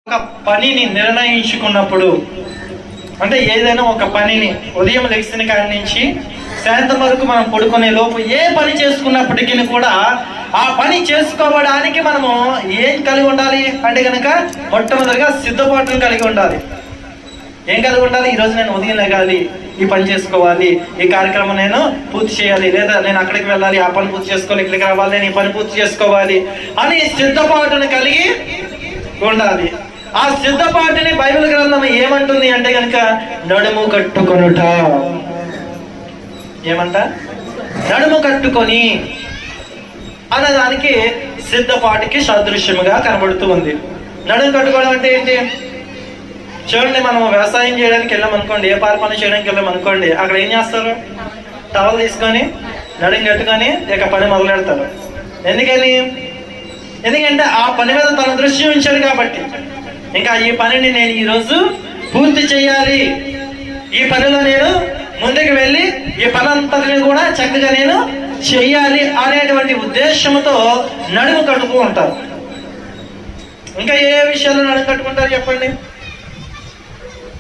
ఒక పనిని నిర్ణయించుకున్నప్పుడు, అంటే ఏదైనా ఒక పనిని ఉదయం లెగిసిన కాడి నుంచి సాయంత్రం వరకు మనం పడుకునే లోపు ఏ పని చేసుకున్నప్పటికీ కూడా ఆ పని చేసుకోవడానికి మనము ఏం కలిగి ఉండాలి అంటే కనుక మొట్టమొదటిగా సిద్ధపాటును కలిగి ఉండాలి. ఏం కలిగి ఉండాలి? ఈరోజు నేను ఉదయం లెగాలి, ఈ పని చేసుకోవాలి, ఈ కార్యక్రమం నేను పూర్తి చేయాలి, లేదా నేను అక్కడికి వెళ్ళాలి, ఆ పని పూర్తి చేసుకోవాలి, ఇక్కడికి రావాలి, నేను ఈ పని పూర్తి చేసుకోవాలి అని సిద్ధపాటును కలిగి ఉండాలి. ఆ సిద్ధపాటుని బైబిల్ గ్రంథం ఏమంటుంది అంటే కనుక నడుము కట్టుకొనుట. ఏమంట? నడుము కట్టుకొని అన్నదానికి సిద్ధపాటుకి సదృశ్యముగా కనబడుతూ ఉంది. నడుము కట్టుకోవడం అంటే ఏంటి? చూడండి, మనం వ్యవసాయం చేయడానికి వెళ్ళామనుకోండి, ఏ పార పని చేయడానికి వెళ్ళామనుకోండి, అక్కడ ఏం చేస్తారు? టవల్ తీసుకొని నడుము కట్టుకొని ఇక పని మొదలు పెడతారు. ఎందుకంటే ఆ పని మీద తన దృష్టి ఉంచాడు కాబట్టి. ఇంకా ఈ పనిని నేను ఈరోజు పూర్తి చేయాలి, ఈ పనిలో నేను ముందుకు వెళ్ళి ఈ పని అంతటిని కూడా చక్కగా నేను చెయ్యాలి అనేటువంటి ఉద్దేశంతో నడుము కట్టుకు ఉంటారు. ఇంకా ఏ విషయాల్లో నడుము కట్టుకుంటారు చెప్పండి?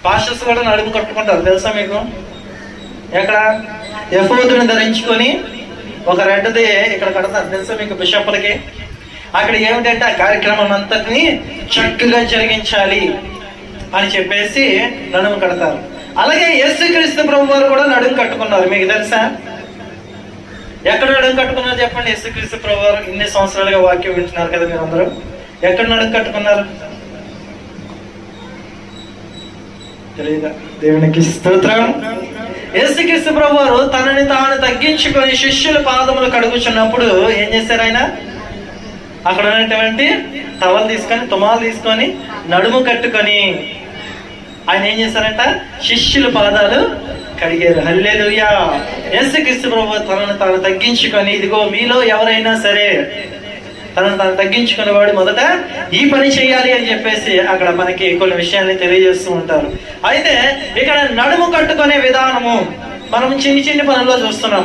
పాస్టర్స్ కూడా నడుము కట్టుకుంటారు, తెలుసా మీకు? ఎక్కడ? ఎఫోదుని ధరించుకొని ఒక రెడ్డది ఇక్కడ కడతారు, తెలుసా మీకు? బిషప్లకి అక్కడ ఏమిటంటే ఆ కార్యక్రమం అంతటిని చక్కగా జరిగించాలి అని చెప్పేసి నడుము కడతారు. అలాగే యేసుక్రీస్తు ప్రభు వారు కూడా నడుము కట్టుకున్నారు, మీకు తెలుసా? ఎక్కడ నడుము కట్టుకున్నారు చెప్పండి? యేసుక్రీస్తు ప్రభు వారు ఇన్ని సంవత్సరాలుగా వాక్యం వింటున్నారు కదా మీరు అందరూ, ఎక్కడ నడుము కట్టుకున్నారు? తెలియదా? దేవునికి స్తోత్రం. యేసుక్రీస్తు ప్రభు వారు తనని తాను తగ్గించుకొని శిష్యుల పాదములు కడుగుచున్నప్పుడు ఏం చేశారు? ఆయన అక్కడ ఉన్నటువంటి టవల్ తీసుకొని, తుమాలు తీసుకొని నడుము కట్టుకొని ఆయన ఏం చేశారంట? శిష్యుల పాదాలు కడిగారు. హల్లెలూయా. యేసుక్రీస్తు ప్రభు తనను తాను తగ్గించుకొని, ఇదిగో మీలో ఎవరైనా సరే తనను తాను తగ్గించుకునే వాడు మొదట ఈ పని చేయాలి అని చెప్పేసి అక్కడ మనకి కొన్ని విషయాన్ని తెలియజేస్తూ ఉంటారు. అయితే ఇక్కడ నడుము కట్టుకునే విధానము మనం చిన్ని చిన్ని పనుల్లో చూస్తున్నాం.